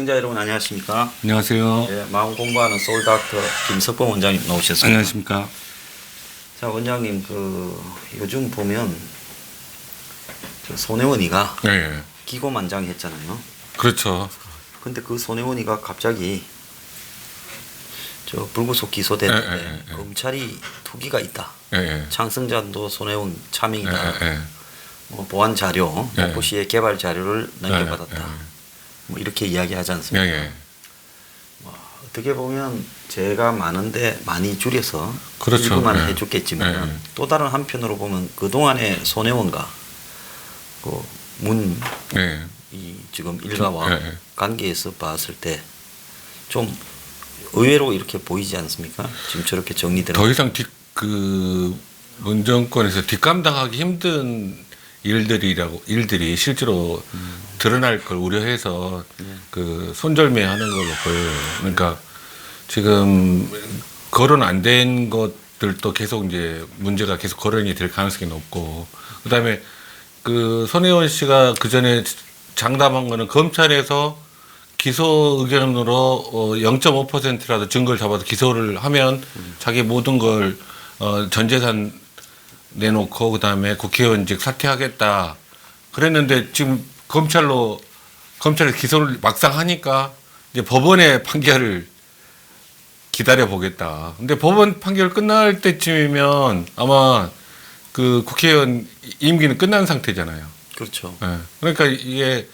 시청자 여러분 안녕하십니까? 안녕하세요. 예, 마음 공부하는 소울닥터 김석범 원장님 나오셨습니다. 안녕하십니까? 자, 원장님 요즘 보면 손혜원이가 네, 기고만장했잖아요. 그렇죠. 근데 그 손혜원이가 갑자기 불구속 기소됐는데 검찰이 투기가 있다. 창승잔도 손혜원 차명이다. 보안 자료, 목포시의 개발 자료를 넘겨받았다. 뭐 이렇게 이야기하지 않습니까? 어떻게 보면 제가 많은데 많이 줄여서 그렇죠. 일부만 해줬겠지만 또 다른 한편으로 보면 그 동안의 손혜원과 이 지금 일가와 관계에서 봤을 때 좀 의외로 이렇게 보이지 않습니까? 지금 저렇게 정리되는 더 이상 문정권에서 뒷감당하기 힘든 일들이 실제로 드러날 걸 우려해서 손절매하는 걸로 보여요. 그러니까 지금 거론 안 된 것들도 계속 이제 문제가 계속 거론이 될 가능성이 높고, 그다음에 손혜원 씨가 그 전에 장담한 거는 검찰에서 기소 의견으로 0.5%라도 증거를 잡아서 기소를 하면 자기 모든 걸 전 재산 내놓고 그다음에 국회의원직 사퇴하겠다 그랬는데, 지금 검찰에서 기소를 막상 하니까 이제 법원의 판결을 기다려 보겠다. 근데 법원 판결 끝날 때쯤이면 아마 국회의원 임기는 끝난 상태잖아요. 그렇죠. 그러니까 이게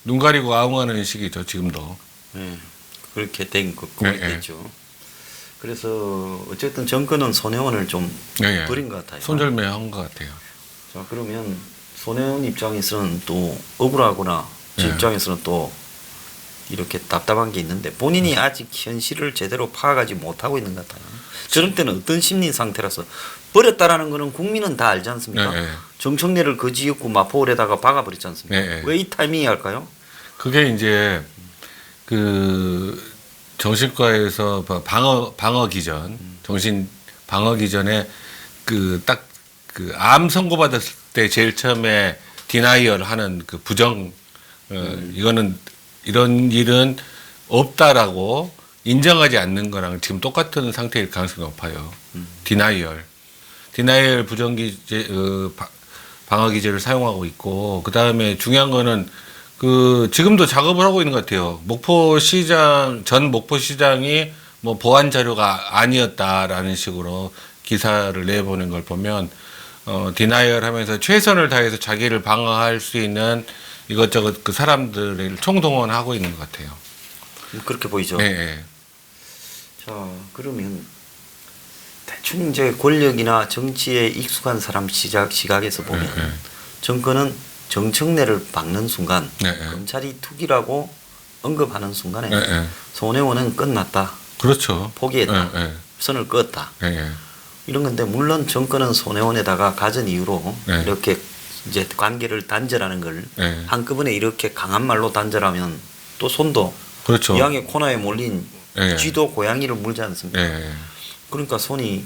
눈 가리고 아웅하는 시기죠, 지금도. 그렇게 된 거겠죠. 그래서 어쨌든 정권은 손혜원을 좀 버린 것 같아요. 손절매한 것 같아요. 자, 그러면 손혜원 입장에서는 또 억울하거나 제 입장에서는 또 이렇게 답답한 게 있는데, 본인이 아직 현실을 제대로 파악하지 못하고 있는 것 같아요. 저런 때는 어떤 심리 상태라서 버렸다라는 거는 국민은 다 알지 않습니까? 정청래를 거지였고 마포울에다가 박아버렸지 않습니까? 왜 이 타이밍이 할까요? 그게 이제 정신과에서 방어 기전, 정신 방어 기전에 암 선고받았을 때 제일 처음에 디나이얼 하는 부정, 이거는 이런 일은 없다라고 인정하지 않는 거랑 지금 똑같은 상태일 가능성이 높아요. 디나이얼 부정기제, 방어기제를 사용하고 있고, 그 다음에 중요한 거는 지금도 작업을 하고 있는 것 같아요. 전 목포시장이 뭐 보안 자료가 아니었다라는 식으로 기사를 내보낸 걸 보면, 디나이얼 하면서 최선을 다해서 자기를 방어할 수 있는 이것저것 사람들을 총동원하고 있는 것 같아요. 그렇게 보이죠. 네. 자, 그러면 대충 이제 권력이나 정치에 익숙한 사람 시각에서 보면 정권은 정청래를 박는 순간, 검찰이 투기라고 언급하는 순간에 손혜원은 끝났다. 그렇죠. 포기했다. 선을 그었다. 이런 건데, 물론 정권은 손혜원에다가 가진 이유로 이렇게 이제 관계를 단절하는 걸 한꺼번에 이렇게 강한 말로 단절하면 또 손도 그렇죠. 이왕에 코너에 몰린 쥐도 고양이를 물지 않습니까? 그러니까 손이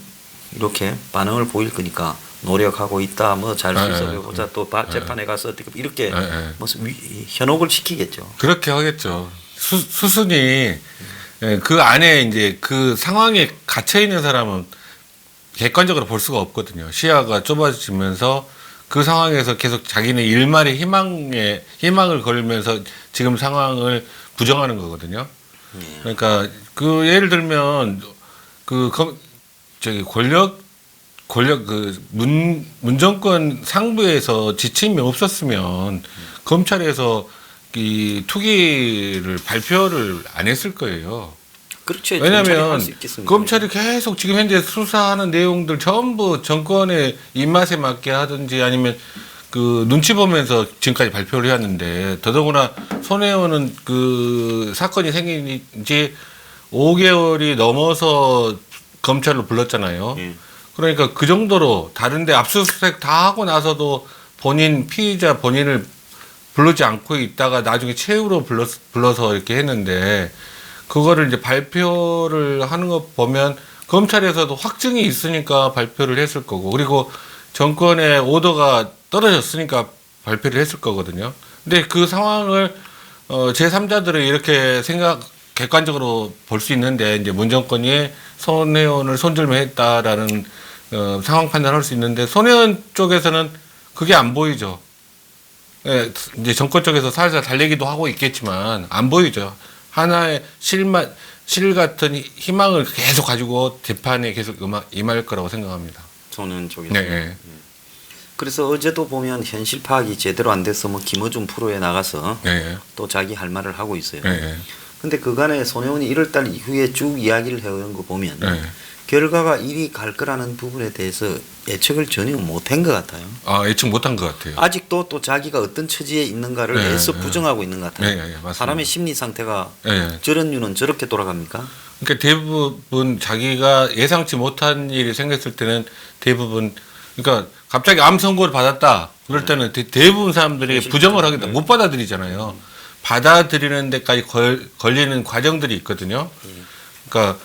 이렇게 반응을 보일 거니까 노력하고 있다. 뭐 잘 수습해보자. 또 재판에 가서 어떻게 이렇게 무슨 현혹을 시키겠죠. 그렇게 하겠죠. 수순이 그 안에 이제 그 상황에 갇혀 있는 사람은 객관적으로 볼 수가 없거든요. 시야가 좁아지면서 그 상황에서 계속 자기는 일말의 희망을 걸면서 지금 상황을 부정하는 거거든요. 그러니까 예를 들면 문정권 상부에서 지침이 없었으면 검찰에서 이 투기를 발표를 안 했을 거예요. 그렇죠. 왜냐하면 검찰이 계속 지금 현재 수사하는 내용들 전부 정권의 입맛에 맞게 하든지 아니면 눈치 보면서 지금까지 발표를 해왔는데, 더더구나 손혜원은 사건이 생긴 지 5개월이 넘어서 검찰로 불렀잖아요. 그러니까 그 정도로 다른데 압수수색 다 하고 나서도 피의자 본인을 부르지 않고 있다가 나중에 최후로 불러서 이렇게 했는데, 그거를 이제 발표를 하는 거 보면 검찰에서도 확증이 있으니까 발표를 했을 거고, 그리고 정권의 오더가 떨어졌으니까 발표를 했을 거거든요. 근데 그 상황을 제3자들은 이렇게 객관적으로 볼 수 있는데, 이제 문정권이 손혜원을 손절매했다라는 상황 판단할 수 있는데, 손혜원 쪽에서는 그게 안 보이죠. 예, 이제 정권 쪽에서 살살 달래기도 하고 있겠지만, 안 보이죠. 하나의 실 같은 희망을 계속 가지고 재판에 계속 임할 거라고 생각합니다. 손혜원 쪽에서. 네, 네. 그래서 어제도 보면 현실 파악이 제대로 안 돼서 뭐 김어준 프로에 나가서 네, 또 자기 할 말을 하고 있어요. 네. 근데 그간에 손혜원이 1월달 이후에 쭉 이야기를 해온 거 보면 네. 결과가 이리 갈 거라는 부분에 대해서 예측을 전혀 못한 것 같아요. 아, 예측 못한 것 같아요. 아직도 또 자기가 어떤 처지에 있는가를 네, 애써 네. 부정하고 있는 것 같아요. 네, 네, 맞습니다. 사람의 심리 상태가 네. 저런 이유는 저렇게 돌아갑니까? 그러니까 대부분 자기가 예상치 못한 일이 생겼을 때는 대부분, 그러니까 갑자기 암 선고를 받았다. 그럴 때는 대부분 사람들이 부정을 하겠다. 못 받아들이잖아요. 받아들이는 데까지 걸리는 과정들이 있거든요. 그러니까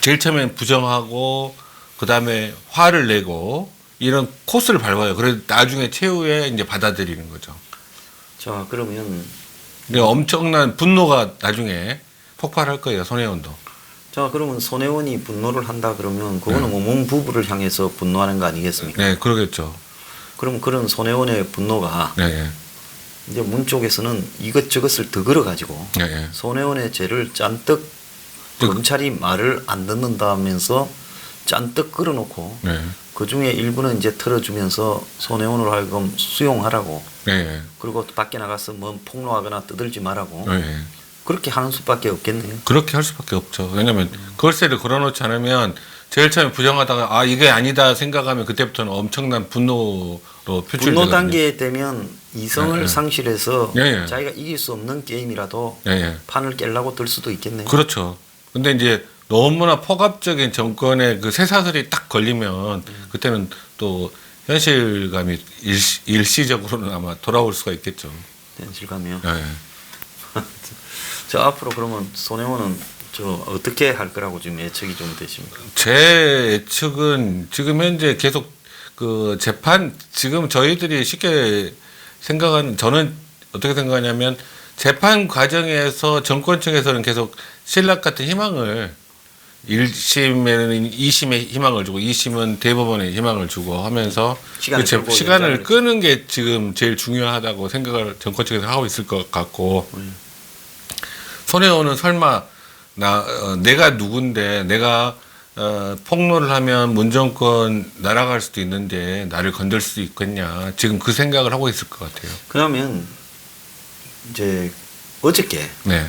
제일 처음엔 부정하고 그다음에 화를 내고 이런 코스를 밟아요. 그래서 나중에 최후에 이제 받아들이는 거죠. 자, 그러면 근데 엄청난 분노가 나중에 폭발할 거예요. 손혜원도. 자, 그러면 손혜원이 분노를 한다 그러면 그거는 뭐 문 부부를 향해서 분노하는 거 아니겠습니까? 네, 그러겠죠. 그럼 그런 손혜원의 분노가 네, 이제 문 쪽에서는 이것저것을 더 걸어가지고 네, 네. 손혜원의 죄를 잔뜩 검찰이 말을 안 듣는다면서 잔뜩 끌어놓고 네, 그 중에 일부는 이제 털어주면서 손혜원으로 하여금 수용하라고 네, 그리고 또 밖에 나가서 뭐 폭로하거나 떠들지 말라고 네. 그렇게 하는 수밖에 없겠네요. 그렇게 할 수밖에 없죠. 왜냐하면 걸쇠를 걸어놓지 않으면 제일 처음에 부정하다가 아 이게 아니다 생각하면 그때부터는 엄청난 분노로 표출되거든요. 분노 단계에 되면 이성을 네. 상실해서 네. 자기가 이길 수 없는 게임이라도 네. 판을 깨려고 들 수도 있겠네요. 그렇죠. 근데 이제 너무나 폭압적인 정권의 그 쇠사슬이 딱 걸리면 그때는 또 현실감이 일시적으로는 아마 돌아올 수가 있겠죠. 현실감이요. 네. 저 앞으로 그러면 손혜원은 저 어떻게 할 거라고 지금 예측이 좀 되십니까? 제 예측은 지금 현재 계속 그 재판 지금 저희들이 쉽게 생각하는 저는 어떻게 생각하냐면 재판 과정에서 정권 측에서는 계속 신락 같은 희망을 1심에는 2심에 희망을 주고 2심은 대법원에 희망을 주고 하면서 시간을 끄는 게 지금 제일 중요하다고 생각을 정권 측에서 하고 있을 것 같고 손혜원은 설마 내가 누군데 내가 폭로를 하면 문정권 날아갈 수도 있는데 나를 건들 수 있겠냐 지금 그 생각을 하고 있을 것 같아요. 그러면 이제 어저께 네.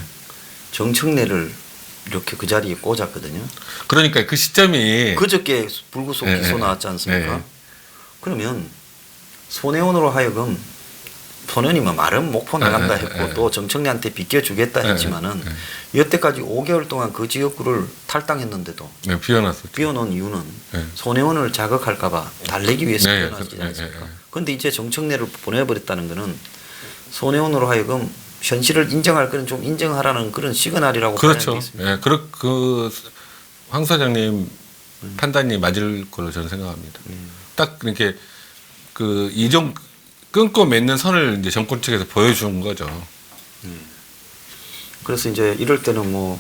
정청래를 이렇게 그 자리에 꽂았거든요. 그러니까 그 시점이 그저께 불구속 기소 나왔지 않습니까? 그러면 손혜원으로 하여금 손혜원이 뭐 말은 목포 나간다 했고 또 정청래한테 비껴주겠다 했지만은 여태까지 5개월 동안 그 지역구를 탈당했는데도 비워놨었죠. 비워놓은 이유는 손혜원을 자극할까봐 달래기 위해서 비워놨지 않습니까? 그런데 이제 정청래를 보내버렸다는 거는 손혜원으로 하여금 현실을 인정할 거는 좀 인정하라는 그런 시그널이라고 그렇죠. 예, 황 사장님 판단이 맞을 걸로 저는 생각합니다. 딱 이렇게 그 이종 끊고 맺는 선을 이제 정권 측에서 보여준 거죠. 그래서 이제 이럴 때는 뭐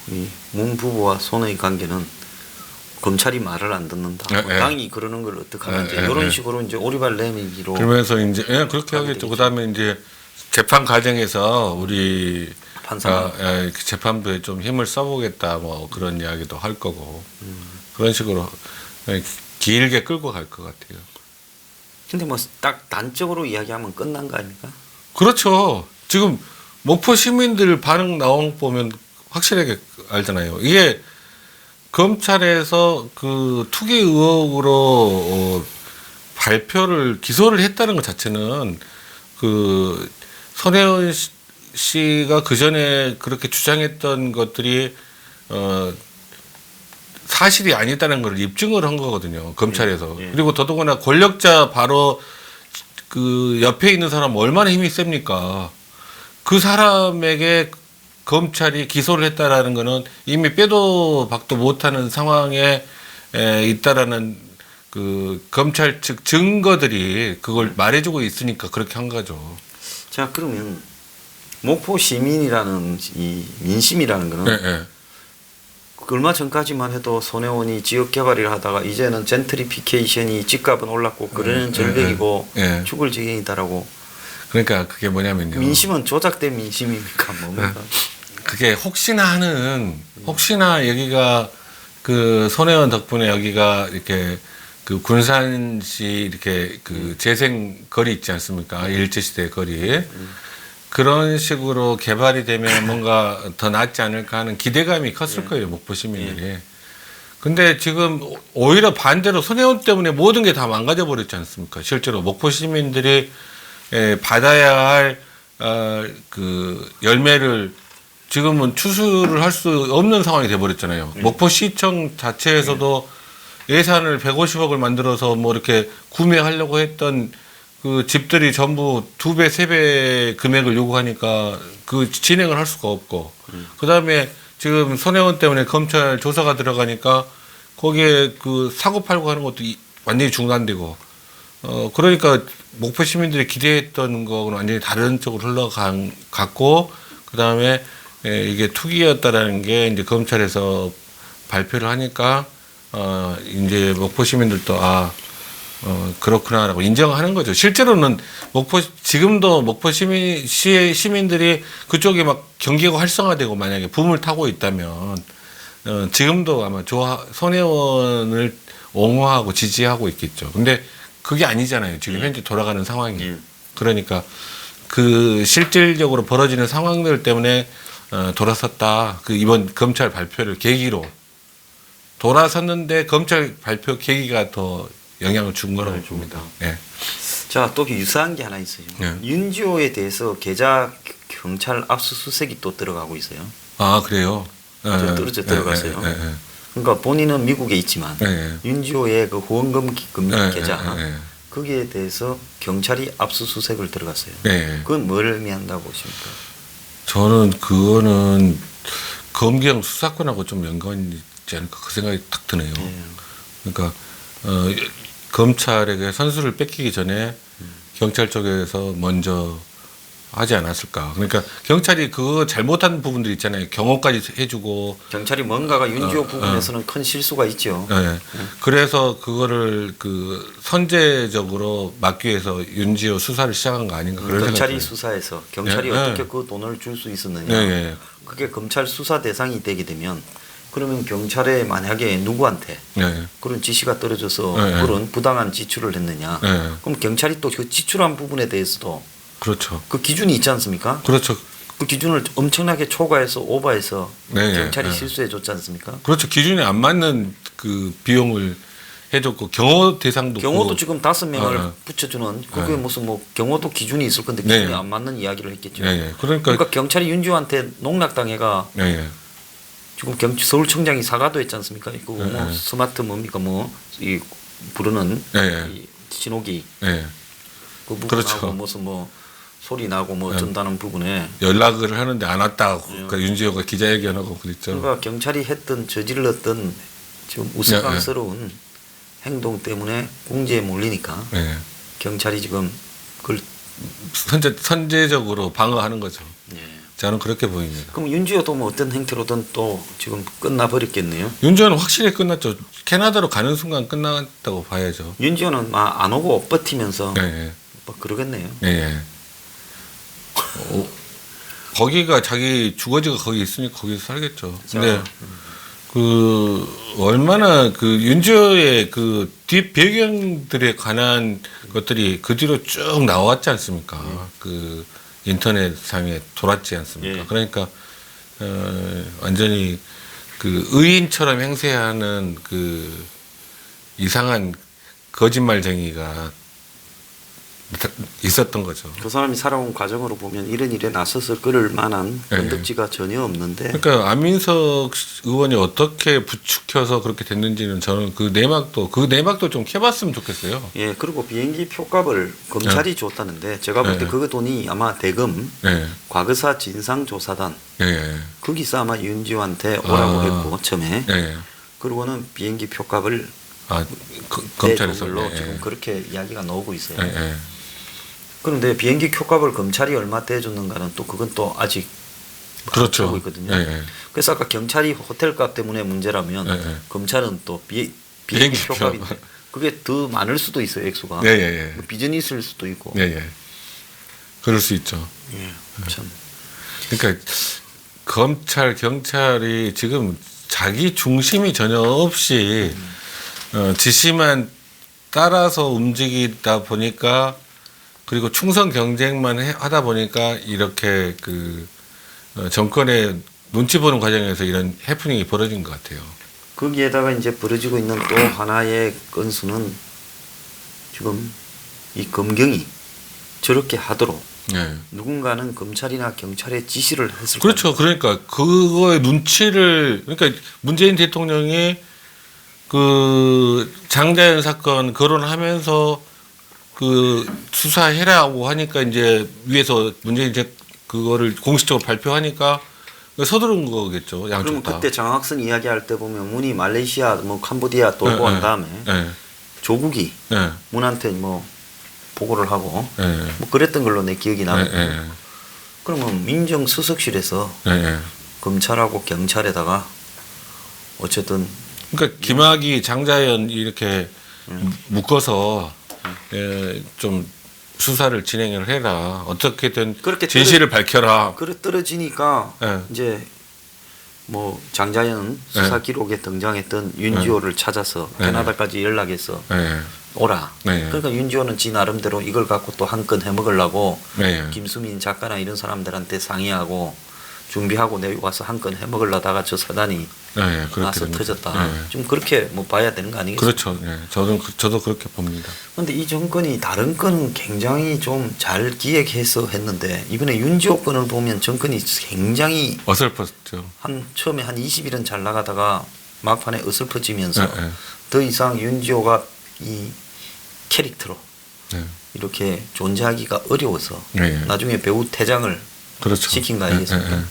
이 문 부부와 손의 관계는 검찰이 말을 안 듣는다. 뭐 당이 그러는 걸 어떡하는지 이런 식으로 이제 오리발 내밀기로. 그러면서 이제 그렇게 하겠죠. 그다음에 이제 재판 과정에서 우리 판사 재판부에 좀 힘을 써보겠다 뭐 그런 이야기도 할 거고 그런 식으로 길게 끌고 갈 것 같아요. 근데 뭐 딱 단적으로 이야기하면 끝난 거 아닙니까? 그렇죠. 지금 목포 시민들 반응 나온 거 보면 확실하게 알잖아요. 이게 검찰에서 그 투기 의혹으로 발표를 기소를 했다는 것 자체는 그 손혜원 씨가 그 전에 그렇게 주장했던 것들이 사실이 아니다는 걸 입증을 한 거거든요. 검찰에서. 그리고 더더구나 권력자 바로 그 옆에 있는 사람 얼마나 힘이 셉니까? 그 사람에게 검찰이 기소를 했다라는 거는 이미 빼도 박도 못하는 상황에 있다라는 그 검찰 측 증거들이 그걸 말해주고 있으니까 그렇게 한 거죠. 자, 그러면 목포 시민이라는 이 민심이라는 거는 네, 네. 그 얼마 전까지만 해도 손혜원이 지역 개발을 하다가 이제는 젠트리피케이션이 집값은 올랐고 그러는 절벽이고 네. 죽을 지경이다라고. 그러니까 그게 뭐냐면요. 민심은 조작된 민심입니까 뭡니까? 그게 혹시나 여기가 그 손혜원 덕분에 여기가 이렇게 그 군산시 이렇게 그 재생 거리 있지 않습니까? 일제시대 거리. 그런 식으로 개발이 되면 뭔가 더 낫지 않을까 하는 기대감이 컸을 거예요, 목포 시민들이. 근데 지금 오히려 반대로 손혜원 때문에 모든 게 다 망가져 버렸지 않습니까? 실제로 목포 시민들이 받아야 할 그 열매를 지금은 추수를 할 수 없는 상황이 돼버렸잖아요. 목포시청 자체에서도 예산을 150억을 만들어서 뭐 이렇게 구매하려고 했던 그 집들이 전부 2배, 3배 금액을 요구하니까 그 진행을 할 수가 없고, 그 다음에 지금 손혜원 때문에 검찰 조사가 들어가니까 거기에 그 사고 팔고 하는 것도 완전히 중단되고, 그러니까 목포 시민들이 기대했던 거는 완전히 다른 쪽으로 흘러갔고, 그 다음에 이게 투기였다라는 게 이제 검찰에서 발표를 하니까, 이제 목포 시민들도 그렇구나라고 인정하는 거죠. 실제로는 지금도 목포 시의 시민들이 그쪽에 막 경기가 활성화되고 만약에 붐을 타고 있다면, 지금도 아마 손혜원을 옹호하고 지지하고 있겠죠. 근데 그게 아니잖아요. 지금 현재 돌아가는 상황이. 그러니까 그 실질적으로 벌어지는 상황들 때문에 돌아섰다. 그 이번 검찰 발표를 계기로 돌아섰는데 검찰 발표 계기가 더 영향을 준 거라고 봅니다. 네. 자, 또 유사한 게 하나 있어요. 네. 윤지호에 대해서 계좌 경찰 압수수색이 또 들어가고 있어요. 아, 그래요? 떨어져 들어갔어요. 그러니까 본인은 미국에 있지만 윤지호의 그 후원금 계좌 거기에 대해서 경찰이 압수수색을 들어갔어요. 그건 뭘 의미한다고 보십니까? 저는 그거는 검경 수사권하고 좀 연관이 있지 않을까 그 생각이 딱 드네요. 그러니까 검찰에게 선수를 뺏기기 전에 경찰 쪽에서 먼저 하지 않았을까. 그러니까 경찰이 그거 잘못한 부분들 있잖아요. 경호까지 해주고. 경찰이 뭔가가 윤지호 부분에서는 큰 실수가 있죠. 그래서 그거를 그 선제적으로 막기 위해서 윤지호 수사를 시작한 거 아닌가. 그런 경찰이 수사해서 경찰이 어떻게 그 돈을 줄 수 있었느냐. 그게 검찰 수사 대상이 되게 되면 그러면 경찰에 만약에 누구한테 그런 지시가 떨어져서 그런 부당한 지출을 했느냐. 그럼 경찰이 또 그 지출한 부분에 대해서도 그렇죠. 그 기준이 있지 않습니까? 그렇죠. 그 기준을 엄청나게 초과해서 오버해서 경찰이 실수해 줬지 않습니까? 그렇죠. 기준에 안 맞는 그 비용을 해줬고 경호 대상도 경호도 지금 5명을 붙여주는 그게 무슨 뭐 경호도 기준이 있을 건데 기준이 안 맞는 이야기를 했겠죠. 그러니까 경찰이 윤지호한테 농락당해가 지금 서울청장이 사과도 했지 않습니까? 그 뭐 스마트 뭡니까 뭐 이 부르는 이 신호기 그 부분하고 그렇죠. 무슨 뭐 소리 나고 뭐 어쩐다는 부분에 연락을 하는데 안 왔다고 그러니까 윤지호가 기자회견하고 그랬죠. 그러니까 경찰이 저질렀던 지금 우스꽝스러운 행동 때문에 궁지에 몰리니까 경찰이 지금 그걸 선제적으로 방어하는 거죠. 저는 그렇게 보입니다. 그럼 윤지호도 뭐 어떤 행태로든 또 지금 끝나버렸겠네요. 윤지호는 확실히 끝났죠. 캐나다로 가는 순간 끝났다고 봐야죠. 윤지호는 막 안 오고 버티면서 뭐 그러겠네요. 거기가 자기 주거지가 거기 있으니까 거기서 살겠죠. 근데 그 얼마나 그 윤지호의 그 뒷 배경들에 관한 것들이 그 뒤로 쭉 나왔지 않습니까? 그 인터넷상에 돌았지 않습니까? 그러니까 완전히 그 의인처럼 행세하는 그 이상한 거짓말쟁이가 있었던 거죠. 그 사람이 살아온 과정으로 보면 이런 일에 나서서 끌을 만한 건덕지가 전혀 없는데. 그러니까 안민석 의원이 어떻게 부추겨서 그렇게 됐는지는 저는 그 내막도 좀 캐봤으면 좋겠어요. 그리고 비행기 표값을 검찰이 줬다는데 제가 볼 때 그 돈이 아마 대금 과거사 진상조사단 거기서 아마 윤지호한테 오라고 했고 처음에 그리고는 비행기 표값을 검찰에서 대조별로 예, 지금 예. 그렇게 이야기가 나오고 있어요. 예, 예. 그런데 비행기 표값을 검찰이 얼마 떼줬는가는 또 그건 또 아직 그렇죠. 하고 있거든요. 예, 예. 그래서 아까 경찰이 호텔값 때문에 문제라면 예, 예. 검찰은 또 비행기 비행기 표값인데 그게 더 많을 수도 있어요, 액수가. 예, 예, 예. 빚은 있을 수도 있고. 예, 예. 그럴 수 있죠. 예, 참. 그러니까 검찰, 경찰이 지금 자기 중심이 전혀 없이 지시만 따라서 움직이다 보니까 그리고 충성 경쟁만 하다 보니까 이렇게 그 정권의 눈치 보는 과정에서 이런 해프닝이 벌어진 것 같아요. 거기에다가 이제 벌어지고 있는 또 하나의 건수는 지금 이 검경이 저렇게 하도록 네. 누군가는 검찰이나 경찰에 지시를 했을 그렇죠. 그러니까 그거의 눈치를 그러니까 문재인 대통령이 그 장자연 사건 거론하면서 그 수사해라고 하니까 이제 위에서 문재인 그거를 공식적으로 발표하니까 서두른 거겠죠. 양쪽 그러면 다. 그때 장학승 이야기할 때 보면 문이 말레이시아 뭐 캄보디아 돌고 한 다음에 네. 조국이 네. 문한테 뭐 보고를 하고 네. 뭐 그랬던 걸로 내 기억이 나거든요. 네. 그러면 민정수석실에서 네. 검찰하고 경찰에다가 어쨌든 그러니까 김학의, 장자연 이렇게 묶어서 좀 수사를 진행을 해라. 어떻게든 그렇게 진실을 밝혀라. 그래 떨어지니까 네. 이제 뭐 장자연 수사 기록에 등장했던 윤지호를 찾아서 네. 캐나다까지 연락해서 네. 오라. 네. 그러니까 윤지호는 지 나름대로 이걸 갖고 또 한 건 해먹으려고 네. 김수민 작가나 이런 사람들한테 상의하고 준비하고 내가 와서 한 건 해먹으려다가 저 사단이 네. 그렇게 나서 됩니다. 터졌다. 네. 좀 그렇게 뭐 봐야 되는 거 아니겠습니까? 그렇죠. 네. 저도 그렇게 봅니다. 그런데 이 정권이 다른 건은 굉장히 좀 잘 기획해서 했는데 이번에 윤지호 건을 보면 정권이 굉장히 어설펐죠. 처음에 한 20일은 잘 나가다가 막판에 어설퍼지면서 네. 더 이상 윤지호가 이 캐릭터로 네. 이렇게 존재하기가 어려워서 네. 나중에 배우 퇴장을 그렇죠. 시킨 거 아니겠습니까? 네.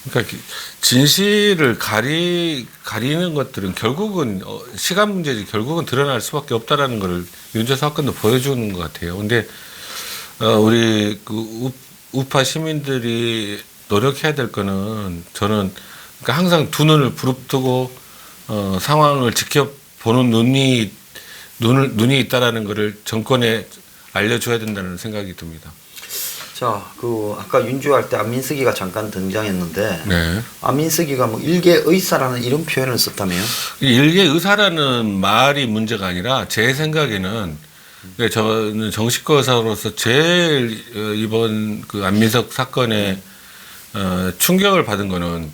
그러니까 진실을 가리는 것들은 결국은 시간 문제지 결국은 드러날 수밖에 없다라는 것을 윤재 사건도 보여주는 것 같아요. 근데 우리 그 우파 시민들이 노력해야 될 거는 저는 그러니까 항상 두 눈을 부릅뜨고 상황을 지켜보는 눈이 있다라는 것을 정권에 알려줘야 된다는 생각이 듭니다. 자, 그 아까 윤지호 할 때 안민석이가 잠깐 등장했는데 네. 안민석이가 뭐 일개 의사라는 이런 표현을 썼다며요? 일개 의사라는 말이 문제가 아니라 제 생각에는 저는 정신과 의사로서 제일 이번 그 안민석 사건에 충격을 받은 거는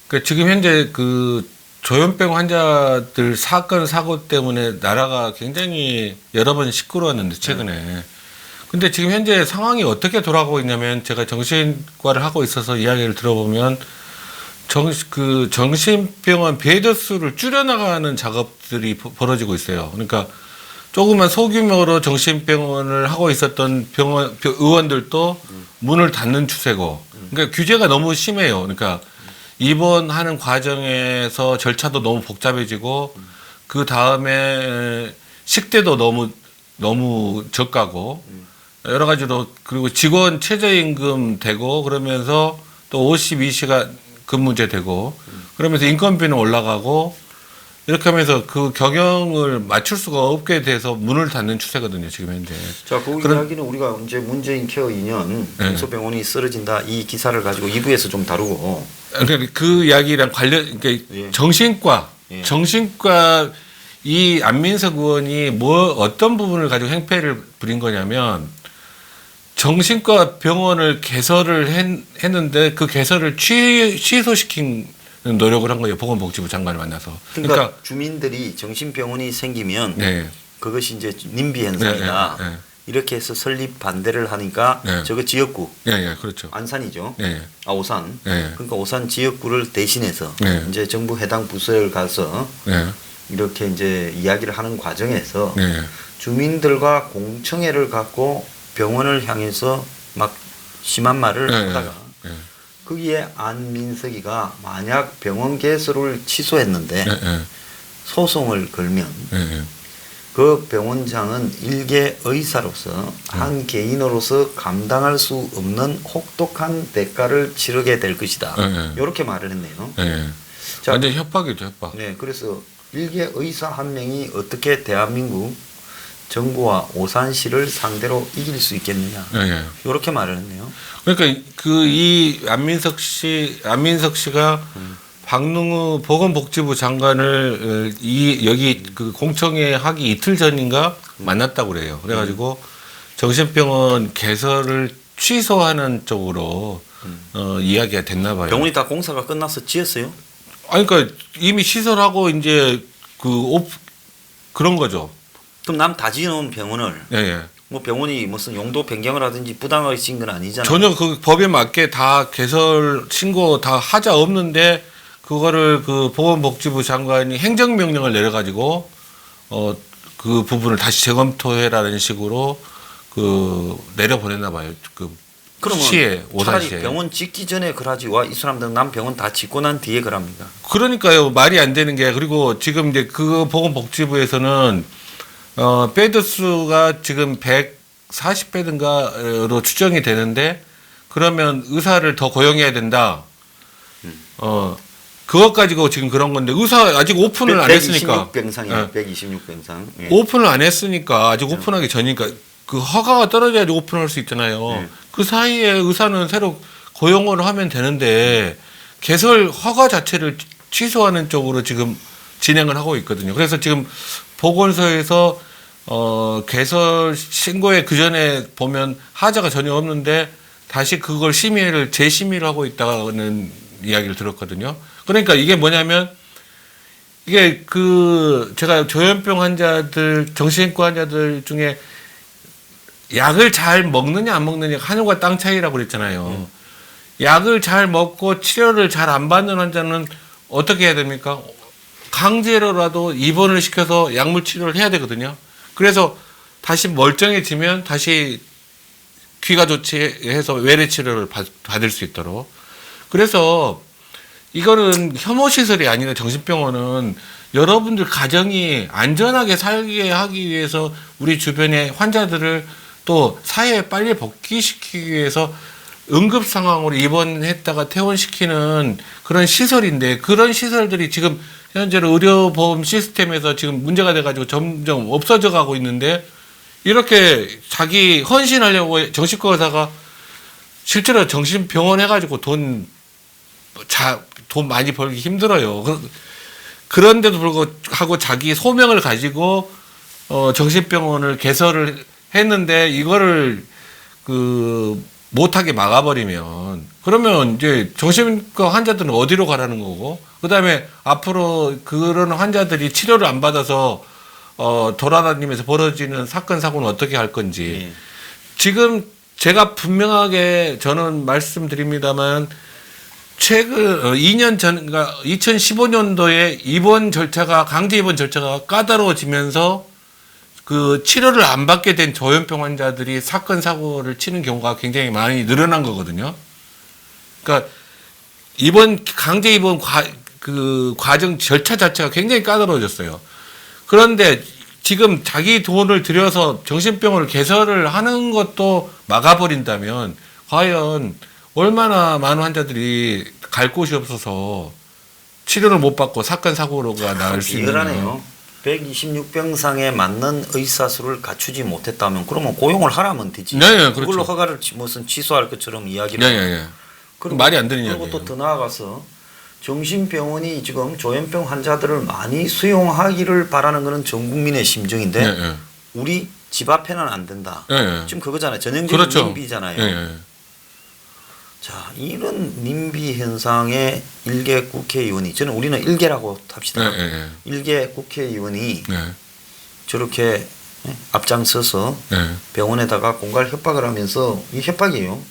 그 지금 현재 그 조현병 환자들 사고 때문에 나라가 굉장히 여러 번 시끄러웠는데 최근에. 근데 지금 현재 상황이 어떻게 돌아가고 있냐면 제가 정신과를 하고 있어서 이야기를 들어보면 정신병원 베드 수를 줄여나가는 작업들이 벌어지고 있어요. 그러니까 조그만 소규모로 정신병원을 하고 있었던 의원들도 문을 닫는 추세고, 그러니까 규제가 너무 심해요. 그러니까 입원하는 과정에서 절차도 너무 복잡해지고, 그 다음에 식대도 너무 저가고, 여러 가지로, 그리고 직원 최저임금 되고, 그러면서 또 52시간 근무제 되고, 그러면서 인건비는 올라가고, 이렇게 하면서 그 경영을 맞출 수가 없게 돼서 문을 닫는 추세거든요, 지금 현재. 자, 그 이야기는 우리가 이제 문재인 케어 2년 중소병원이 쓰러진다 이 기사를 가지고 2부에서 좀 다루고. 그러니까 그 이야기랑 그러니까 예. 정신과 이 안민석 의원이 어떤 부분을 가지고 행패를 부린 거냐면 정신과 병원을 개설을 했는데 그 개설을 취소시킨 노력을 한 거예요. 보건복지부 장관을 만나서. 그러니까 주민들이 정신병원이 생기면 네. 그것이 이제 님비 현상이다. 네. 이렇게 해서 설립 반대를 하니까 네. 저거 지역구 네, 그렇죠. 안산이죠. 네. 오산. 네. 그러니까 오산 지역구를 대신해서 네. 이제 정부 해당 부서에 가서 네. 이렇게 이제 이야기를 하는 과정에서 네. 주민들과 공청회를 갖고 병원을 향해서 막 심한 말을 네. 하다가 네. 거기에 안민석이가 만약 병원 개설을 취소했는데 네. 소송을 걸면 예. 그 병원장은 일개 의사로서 한 개인으로서 감당할 수 없는 혹독한 대가를 치르게 될 것이다. 이렇게 말을 했네요. 예. 자, 완전 협박이죠, 협박. 네, 그래서 일개 의사 한 명이 어떻게 대한민국 정부와 오산시를 상대로 이길 수 있겠느냐. 예. 이렇게 말을 했네요. 그러니까 이 안민석 씨가 박능우 보건복지부 장관을 여기 그 공청회 하기 이틀 전인가 만났다고 그래요. 그래가지고 정신병원 개설을 취소하는 쪽으로 이야기가 됐나 봐요. 병원이 다 공사가 끝나서 지었어요? 아니, 그러니까 이미 시설하고 이제 그런 거죠. 그럼 남 다 지어놓은 병원을 예, 예. 뭐 병원이 무슨 용도 변경을 하든지 부당하게 지은 건 아니잖아요. 전혀 그 법에 맞게 다 개설 신고 다 하자 없는데 그거를 그 보건복지부 장관이 행정명령을 내려가지고 그 부분을 다시 재검토해라는 식으로 그 내려보냈나 봐요. 그 그러면 시에 차라리 오산시에. 병원 짓기 전에 그러지 와 이 사람들은 남 병원 다 짓고 난 뒤에 그럽니까? 그러니까요. 말이 안 되는 게 그리고 지금 이제 그 보건복지부에서는 베드 수가 지금 140베드인가로 추정이 되는데 그러면 의사를 더 고용해야 된다. 그것 가지고 지금 그런 건데 의사 아직 오픈을 안 했으니까. 126병상이에요. 126병상. 예. 오픈을 안 했으니까 아직 오픈하기 전이니까 그 허가가 떨어져야지 오픈할 수 있잖아요. 그 사이에 의사는 새로 고용을 하면 되는데 개설 허가 자체를 취소하는 쪽으로 지금 진행을 하고 있거든요. 그래서 지금 보건소에서 개설 신고에 그 전에 보면 하자가 전혀 없는데 다시 그걸 재심의를 하고 있다는 이야기를 들었거든요. 그러니까 이게 뭐냐면 이게 제가 조현병 환자들, 정신과 환자들 중에 약을 잘 먹느냐 안 먹느냐 하늘과 땅 차이라고 그랬잖아요. 약을 잘 먹고 치료를 잘 안 받는 환자는 어떻게 해야 됩니까? 강제로라도 입원을 시켜서 약물 치료를 해야 되거든요. 그래서 다시 멀쩡해지면 다시 귀가 조치해서 외래 치료를 받을 수 있도록. 그래서 이거는 혐오시설이 아니라 정신병원은 여러분들 가정이 안전하게 살게 하기 위해서 우리 주변의 환자들을 또 사회에 빨리 복귀시키기 위해서 응급 상황으로 입원했다가 퇴원시키는 그런 시설인데 그런 시설들이 지금 현재로 의료보험 시스템에서 지금 문제가 돼가지고 점점 없어져 가고 있는데 이렇게 자기 헌신하려고 정신과 의사가 실제로 정신병원 해가지고 돈 많이 벌기 힘들어요. 그런데도 불구하고 자기 소명을 가지고 정신병원을 개설을 했는데 이거를 못하게 막아버리면 그러면 이제 정신과 환자들은 어디로 가라는 거고 그다음에 앞으로 그런 환자들이 치료를 안 받아서 돌아다니면서 벌어지는 사건 사고는 어떻게 할 건지 지금 제가 분명하게 저는 말씀드립니다만 최근 2년 전, 그러니까 2015년도에 강제 입원 절차가 까다로워지면서 그 치료를 안 받게 된 조현병 환자들이 사건 사고를 치는 경우가 굉장히 많이 늘어난 거거든요. 그러니까 강제 입원 과정 절차 자체가 굉장히 까다로워졌어요. 그런데 지금 자기 돈을 들여서 정신병원을 개설을 하는 것도 막아버린다면 과연 얼마나 많은 환자들이 갈 곳이 없어서 치료를 못 받고 사건 사고가 날 수 있느냐. 이거라네요. 126병상에 맞는 의사수를 갖추지 못했다면 그러면 고용을 하라면 되지. 네, 그렇죠. 그걸로 허가를 무슨 취소할 것처럼 이야기를. 네. 말이 안 되는 이야기예요. 그리고 또 더 나아가서 정신병원이 지금 조현병 환자들을 많이 수용하기를 바라는 것은 전 국민의 심정인데 우리 집 앞에는 안 된다. 지금 그거잖아요. 전형적인 그렇죠. 님비잖아요. 자, 이런 님비 현상에 일개 국회의원이 우리는 일개라고 합시다. 일개 국회의원이 저렇게 앞장서서 병원에다가 공갈 협박을 하면서 이 협박이에요.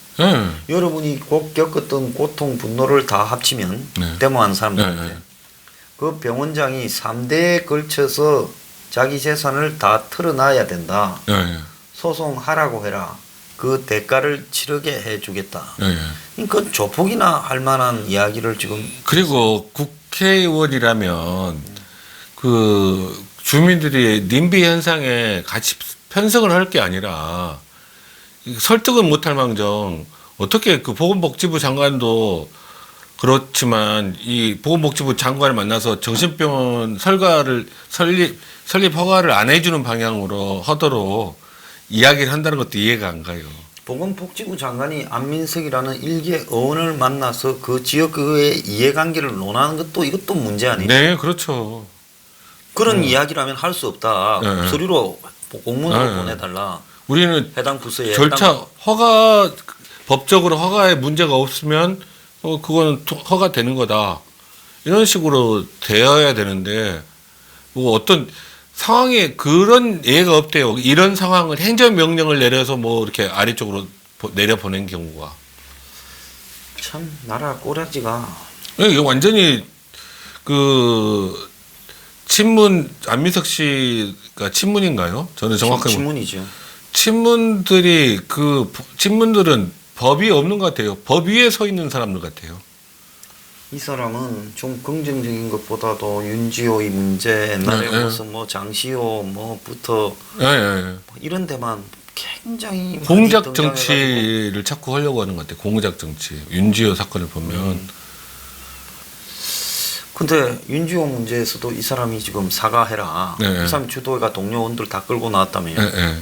여러분이 꼭 겪었던 고통, 분노를 다 합치면 데모한 사람들한테 그 병원장이 3대에 걸쳐서 자기 재산을 다 털어놔야 된다. 소송하라고 해라. 그 대가를 치르게 해주겠다. 그러니까 조폭이나 할 만한 이야기를 지금. 그리고 국회의원이라면 그 주민들이 님비 현상에 같이 편승을 할 게 아니라 설득은 못할 망정 어떻게 그 보건복지부 장관도 그렇지만 이 보건복지부 장관을 만나서 정신병원 설립 허가를 안 해주는 방향으로 하도록 이야기를 한다는 것도 이해가 안 가요. 보건복지부 장관이 안민석이라는 일개 의원을 만나서 그 지역의 이해관계를 논하는 것도 이것도 문제 아니에요? 네, 그렇죠. 그런 이야기라면 할 수 없다. 네. 서류로 공문으로 네. 보내달라. 우리는 해당 부서에 절차 허가 법적으로 허가에 문제가 없으면 그거는 허가되는 거다. 이런 식으로 되어야 되는데 뭐 어떤 상황에 그런 예가 없대요. 이런 상황을 행정명령을 내려서 뭐 이렇게 아래쪽으로 내려보낸 경우가. 참 나라 꼬라지가 이게 완전히 그 친문 안민석 씨가 친문인가요? 저는 정확하게 신문이죠. 친문들이 그 친문들은 법이 없는 것 같아요. 법 위에 서 있는 사람들 같아요. 이 사람은 좀 긍정적인 것보다도 윤지호의 문제 옛날에 네, 무슨 뭐 장시호 뭐부터 예, 예. 뭐 이런 데만 굉장히 많이 공작 등장해가지고 정치를 자꾸 하려고 하는 것 같아요. 공작 정치. 윤지호 사건을 보면. 근데 윤지호 문제에서도 이 사람이 지금 사과해라. 네. 이 사람 주도회가 동료원들 다 끌고 나왔다며요. 예, 예.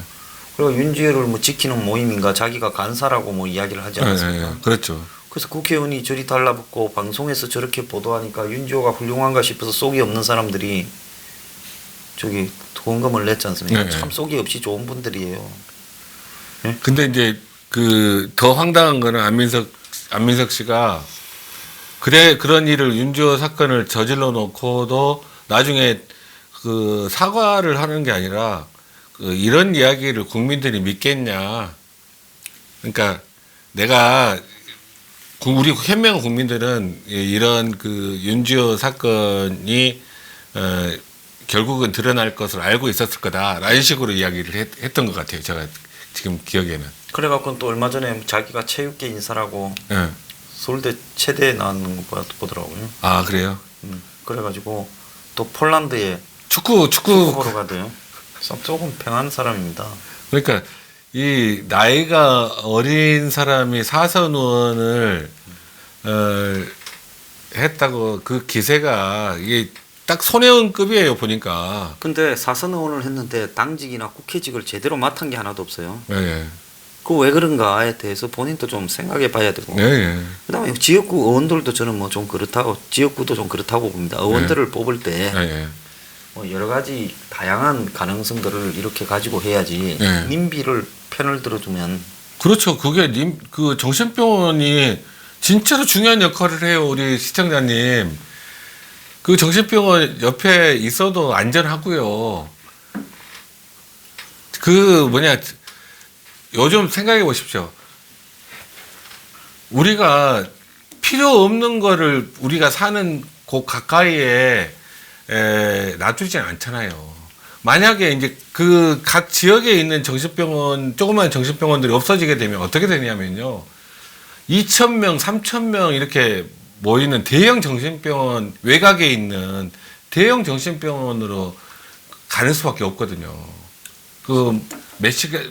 그리고 윤지호를 뭐 지키는 모임인가 자기가 간사라고 뭐 이야기를 하지 예, 않았습니까? 예. 그렇죠. 그래서 국회의원이 저리 달라붙고 방송에서 저렇게 보도하니까 윤지호가 훌륭한가 싶어서 속이 없는 사람들이 저기 후원금을 냈지 않습니까? 네. 참 속이 없이 좋은 분들이에요. 근데 이제 그 더 황당한 거는 안민석 씨가 그런 일을 윤지호 사건을 저질러 놓고도 나중에 그 사과를 하는 게 아니라 그 이런 이야기를 국민들이 믿겠냐. 그러니까 내가 우리 현명 국민들은 이런 그 윤지호 사건이 결국은 드러날 것을 알고 있었을 거다라는 식으로 이야기를 했던 것 같아요. 제가 지금 기억에는. 그래갖고 또 얼마 전에 자기가 체육계 인사라고 예. 서울대 체대에 나왔는 거 보더라고요. 아 그래요? 그래가지고 또 폴란드에 축구 보러 가대요. 조금 평한 사람입니다. 그러니까 이 나이가 어린 사람이 사선 의원을 했다고 그 기세가 이게 딱 손혜원급이에요 보니까. 근데 사선 의원을 했는데 당직이나 국회직을 제대로 맡은 게 하나도 없어요. 예. 그 왜 그런가에 대해서 본인도 좀 생각해 봐야 되고. 예. 예. 그다음에 지역구 의원들도 저는 뭐 좀 그렇다고 지역구도 좀 그렇다고 봅니다. 의원들을 뽑을 때 예. 예. 뭐 여러 가지 다양한 가능성들을 이렇게 가지고 해야지 네. 민비를 편을 들어주면 그렇죠. 그게 그 정신병원이 진짜로 중요한 역할을 해요. 우리 시청자님. 그 정신병원 옆에 있어도 안전하고요. 그 요즘 생각해 보십시오. 우리가 필요 없는 거를 우리가 사는 곳 가까이에 놔두지 않잖아요. 만약에 이제 그 각 지역에 있는 정신병원, 조그만 정신병원들이 없어지게 되면 어떻게 되냐면요. 2,000명, 3,000명 이렇게 모이는 대형 정신병원, 외곽에 있는 대형 정신병원으로 가는 수밖에 없거든요. 몇 시간,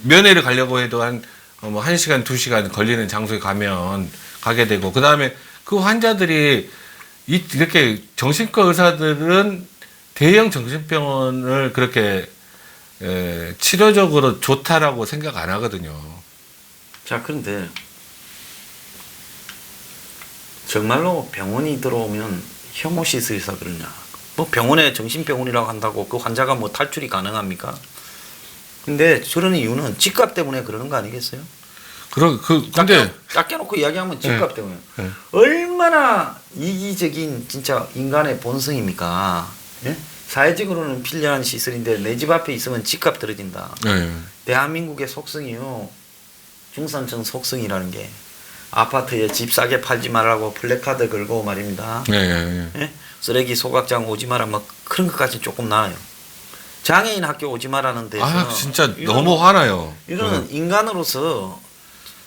면회를 가려고 해도 한 1시간, 2시간 걸리는 장소에 가게 되고, 그 다음에 그 환자들이 이렇게 정신과 의사들은 대형 정신병원을 그렇게 치료적으로 좋다라고 생각 안 하거든요. 자, 그런데 정말로 병원이 들어오면 혐오시스에서 그러냐? 뭐 병원에 정신병원이라고 한다고 그 환자가 뭐 탈출이 가능합니까? 근데 저런 이유는 집값 때문에 그러는 거 아니겠어요? 근데 작게 놓고 이야기하면 집값 때문에. 네. 얼마나 이기적인 진짜 인간의 본성입니까? 예? 사회적으로는 필요한 시설인데 내 집 앞에 있으면 집값 떨어진다. 네. 대한민국의 속성이요. 중산층 속성이라는 게 아파트에 집 싸게 팔지 말라고 플래카드 걸고 말입니다. 네. 예? 쓰레기 소각장 오지 마라 뭐 그런 것까지 조금 나아요. 장애인 학교 오지 마라는 데서 진짜 너무 화나요. 이런 인간으로서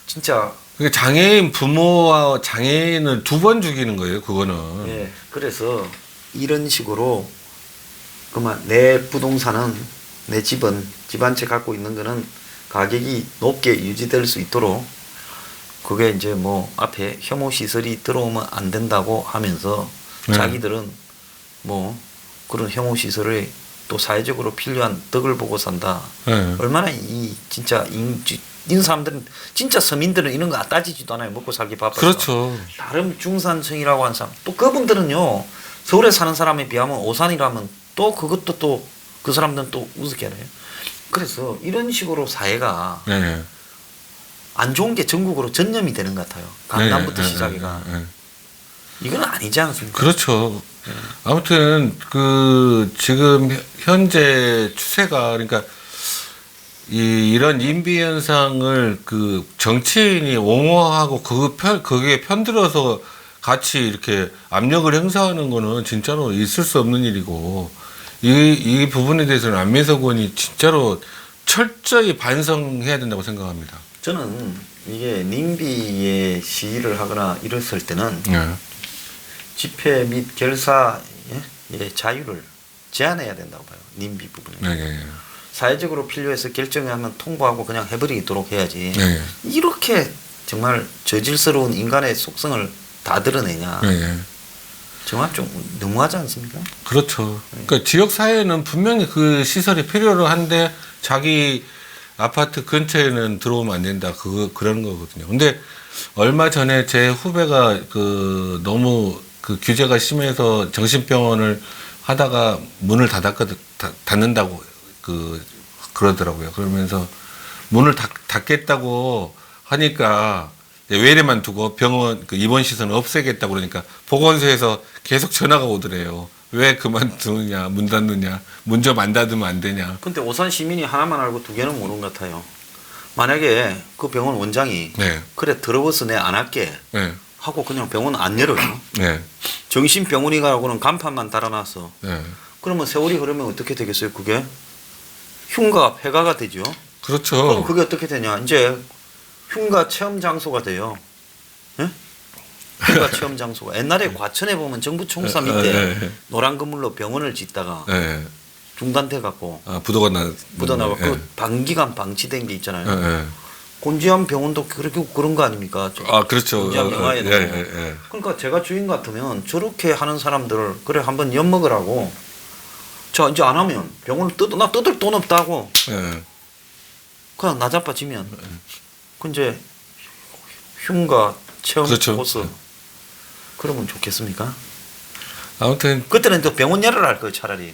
진짜 장애인 부모와 장애인을 2번 죽이는 거예요, 그거는. 예, 그래서 이런 식으로 그만 내 부동산은 내 집은 집 한 채 갖고 있는 거는 가격이 높게 유지될 수 있도록 그게 이제 뭐 앞에 혐오 시설이 들어오면 안 된다고 하면서 자기들은 뭐 그런 혐오 시설을 또 사회적으로 필요한 덕을 보고 산다. 네. 얼마나 이 진짜 이런 사람들은 진짜 서민들은 이런 거 따지지도 않아요. 먹고 살기 바빠서. 그렇죠. 다른 중산층이라고 하는 사람 또 그분들은요 서울에 사는 사람에 비하면 오산이라면 또 그것도 또 그 사람들은 또 우습게 해요. 그래서 이런 식으로 사회가 네. 안 좋은 게 전국으로 전염이 되는 것 같아요. 강남부터 네, 시작해가. 네. 이건 아니지 않습니까? 그렇죠. 아무튼 그 지금 현재 추세가 그러니까 이런 인비 현상을 그 정치인이 옹호하고 거기에 편들어서 같이 이렇게 압력을 행사하는 거는 진짜로 있을 수 없는 일이고 이 부분에 대해서는 안민석 의원이 진짜로 철저히 반성해야 된다고 생각합니다. 저는 이게 님비의 시위를 하거나 이랬을 때는 네. 집회 및 결사의 자유를 제한해야 된다고 봐요. 님비 부분에. 네. 사회적으로 필요해서 결정하면 통보하고 그냥 해버리도록 해야지. 네. 이렇게 정말 저질스러운 인간의 속성을 다 드러내냐. 네. 정말 좀 너무하지 않습니까? 그렇죠. 그러니까 지역 사회는 분명히 그 시설이 필요로 한데 자기 아파트 근처에는 들어오면 안 된다. 그런 거거든요. 근데 얼마 전에 제 후배가 그 너무 그 규제가 심해서 정신병원을 하다가 문을 닫는다고 그러더라고요. 그러면서 문을 닫겠다고 하니까 외래만 두고 병원 그 입원 시설은 없애겠다고 그러니까 보건소에서 계속 전화가 오더래요. 왜 그만두느냐, 문 닫느냐, 문 좀 안 닫으면 안 되냐. 근데 오산 시민이 하나만 알고 두 개는 모르는 것 같아요. 만약에 그 병원 원장이 네. 그래 더러워서 내 안 할게 네. 하고 그냥 병원 안 열어요. 네. 정신병원이라고는 간판만 달아놨어. 네. 그러면 세월이 흐르면 어떻게 되겠어요? 그게 흉가 폐가가 되죠. 그렇죠. 그럼 그게 어떻게 되냐? 이제 흉가 체험 장소가 돼요. 예? 흉가 체험 장소가 옛날에 과천에 보면 정부 총사 밑에 노란 건물로 병원을 짓다가 네. 중단돼 갖고 부도가 묻어나고 네. 그 방기간 방치된 게 있잖아요. 네. 곤지암 병원도 그렇게 그런 거 아닙니까? 그렇죠. 곤지암 영화에도. 그러니까 제가 주인 같으면 저렇게 하는 사람들을 그래 한번 엿먹으라고. 자 이제 안 하면 병원을 나 뜯을 돈 없다고. 네. 그냥 나자빠지면. 그 이제 흉가 체험 그렇죠. 코스. 그러면 좋겠습니까? 아무튼 그때는 또 병원 열어라 할 거예요 차라리.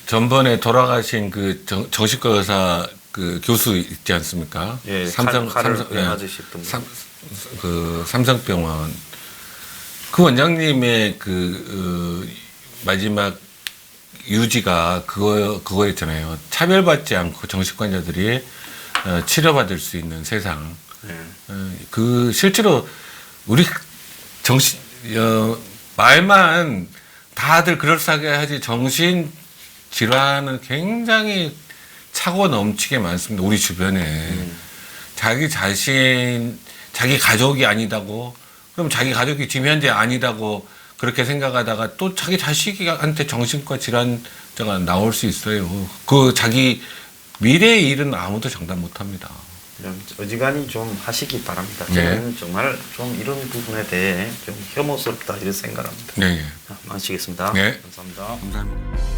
전번에 돌아가신 그 정신과 의사 그 교수 있지 않습니까? 예, 삼성 칼을 맞으셨던 분. 삼성병원 그 원장님의 마지막 유지가 그거였잖아요. 차별받지 않고 정신환자들이 치료받을 수 있는 세상. 그 실제로 우리 말만 다들 그럴싸하게 하지 정신 질환은 굉장히 차고 넘치게 많습니다. 우리 주변에 자기 자신, 자기 가족이 아니다고 그럼 자기 가족이 지금 현재 아니다고 그렇게 생각하다가 또 자기 자식한테 정신과 질환자가 나올 수 있어요. 그 자기 미래의 일은 아무도 장담 못합니다. 어지간히 좀 하시기 바랍니다. 네. 저는 정말 좀 이런 부분에 대해 좀 혐오스럽다 이런 생각합니다. 네. 마치겠습니다. 네. 감사합니다. 감사합니다.